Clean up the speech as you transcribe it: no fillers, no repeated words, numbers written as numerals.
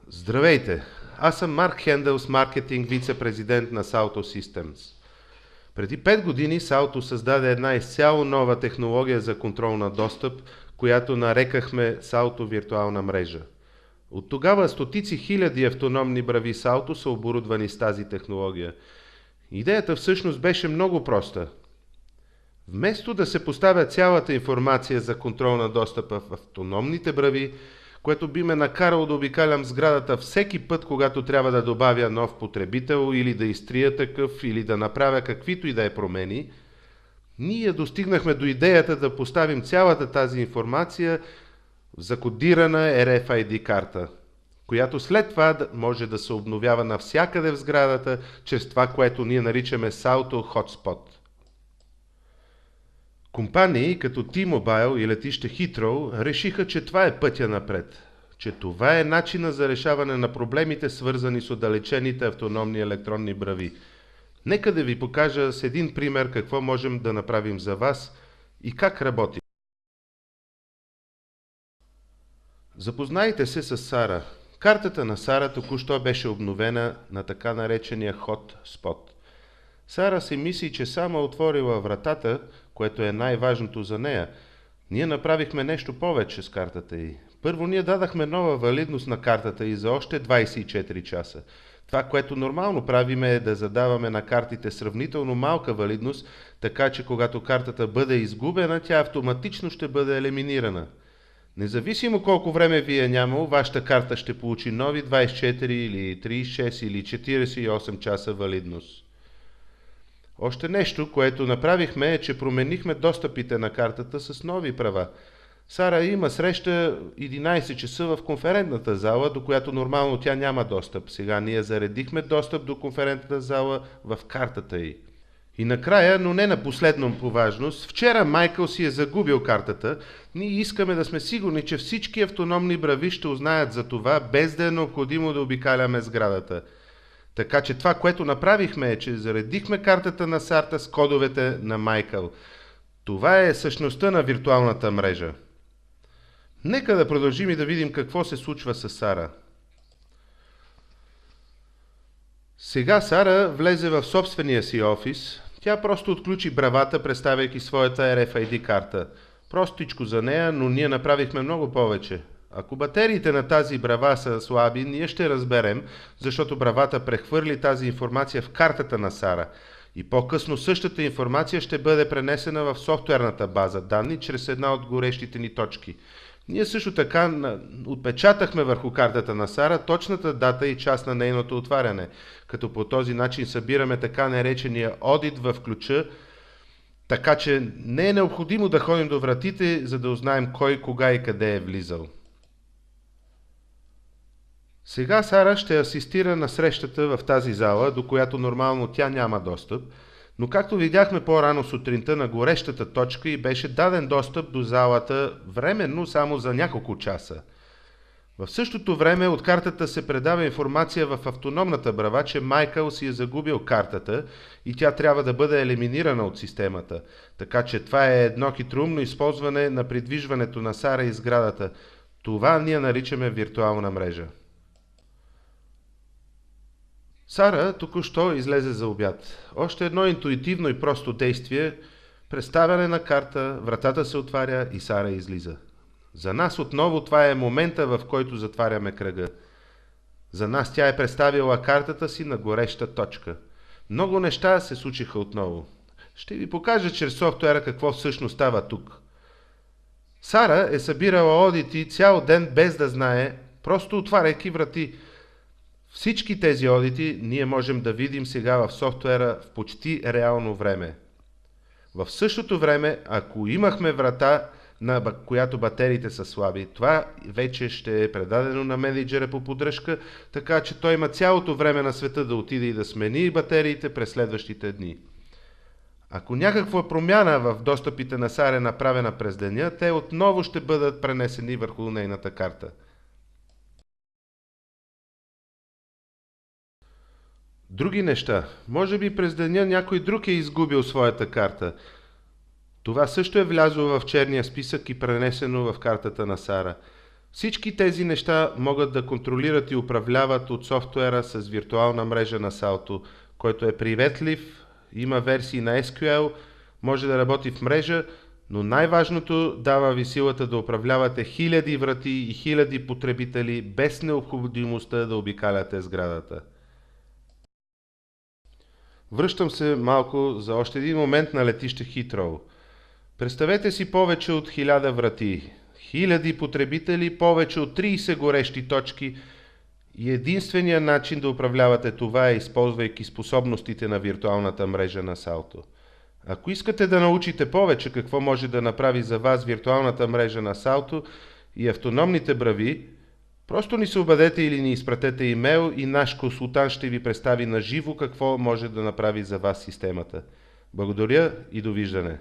Здравейте! Аз съм Марк Хендълс, маркетинг вице-президент на Salto Systems. Преди 5 години Salto създаде една изцяло нова технология за контрол на достъп, която нарекахме Salto виртуална мрежа. От тогава стотици хиляди автономни брави Salto са оборудвани с тази технология. Идеята всъщност беше много проста. Вместо да се поставя цялата информация за контрол на достъпа в автономните брави, което би ме накарало да обикалям сградата всеки път, когато трябва да добавя нов потребител или да изтрия такъв, или да направя каквито и да е промени, ние достигнахме до идеята да поставим цялата тази информация в закодирана RFID карта, която след това може да се обновява навсякъде в сградата, чрез това, което ние наричаме Salto Hotspot. Компании като T-Mobile и летище Хитроу решиха, че това е пътя напред, че това е начина за решаване на проблемите, свързани с отдалечените автономни електронни брави. Нека да ви покажа с един пример какво можем да направим за вас и как работи. Запознайте се с Сара. Картата на Сара току-що беше обновена на така наречения Hotspot. Сара си мисли, че само отворила вратата, което е най-важното за нея. Ние направихме нещо повече с картата й. Първо ние дадахме нова валидност на картата й за още 24 часа. Това, което нормално правиме, е да задаваме на картите сравнително малка валидност, така че когато картата бъде изгубена, тя автоматично ще бъде елиминирана. Независимо колко време ви е нямало, вашата карта ще получи нови 24 или 36 или 48 часа валидност. Още нещо, което направихме, е, че променихме достъпите на картата с нови права. Сара има среща 11 часа в конферентната зала, до която нормално тя няма достъп. Сега ние заредихме достъп до конферентната зала в картата й. И накрая, но не на последно по важност, вчера Майкъл си е загубил картата. Ние искаме да сме сигурни, че всички автономни брави ще узнаят за това, без да е необходимо да обикаляме сградата. Така че това, което направихме е, че заредихме картата на Сарта с кодовете на Майкъл. Това е същността на виртуалната мрежа. Нека да продължим и да видим какво се случва с Сара. Сега Сара влезе в собствения си офис. Тя просто отключи бравата, представяйки своята RFID карта. Простичко за нея, но ние направихме много повече. Ако батериите на тази брава са слаби, ние ще разберем, защото бравата прехвърли тази информация в картата на Сара. И по-късно същата информация ще бъде пренесена в софтуерната база данни чрез една от горещите ни точки. Ние също така отпечатахме върху картата на Сара точната дата и час на нейното отваряне, като по този начин събираме така наречения одит в ключа, така че не е необходимо да ходим до вратите, за да узнаем кой, кога и къде е влизал. Сега Сара ще асистира на срещата в тази зала, до която нормално тя няма достъп, но както видяхме по-рано сутринта на горещата точка и беше даден достъп до залата временно само за няколко часа. В същото време от картата се предава информация в автономната брава, че Майкъл си е загубил картата и тя трябва да бъде елиминирана от системата. Така че това е едно хитроумно използване на придвижването на Сара из сградата. Това ние наричаме виртуална мрежа. Сара току-що излезе за обяд. Още едно интуитивно и просто действие. Представяне на карта, вратата се отваря и Сара излиза. За нас отново това е момента, в който затваряме кръга. За нас тя е представила картата си на гореща точка. Много неща се случиха отново. Ще ви покажа чрез софтуера какво всъщност става тук. Сара е събирала одити цял ден без да знае, просто отваряйки врати. Всички тези одити ние можем да видим сега в софтуера в почти реално време. В същото време, ако имахме врата, на която батериите са слаби, това вече ще е предадено на менеджера по поддръжка, така че той има цялото време на света да отиде и да смени батериите през следващите дни. Ако някаква промяна в достъпите на Сара е направена през деня, те отново ще бъдат пренесени върху нейната карта. Други неща. Може би през деня някой друг е изгубил своята карта. Това също е влязло в черния списък и пренесено в картата на Сара. Всички тези неща могат да контролират и управляват от софтуера с виртуална мрежа на Salto, който е приветлив, има версии на SQL, може да работи в мрежа, но най-важното, дава ви силата да управлявате хиляди врати и хиляди потребители без необходимостта да обикаляте сградата. Връщам се малко за още един момент на летище Хитроу. Представете си повече от 1000 врати, хиляди потребители, повече от 30 горещи точки и единственият начин да управлявате това е използвайки способностите на виртуалната мрежа на Salto. Ако искате да научите повече какво може да направи за вас виртуалната мрежа на Salto и автономните брави, просто ни се обадете или ни изпратете имейл и наш консултант ще ви представи на живо какво може да направи за вас системата. Благодаря и довиждане!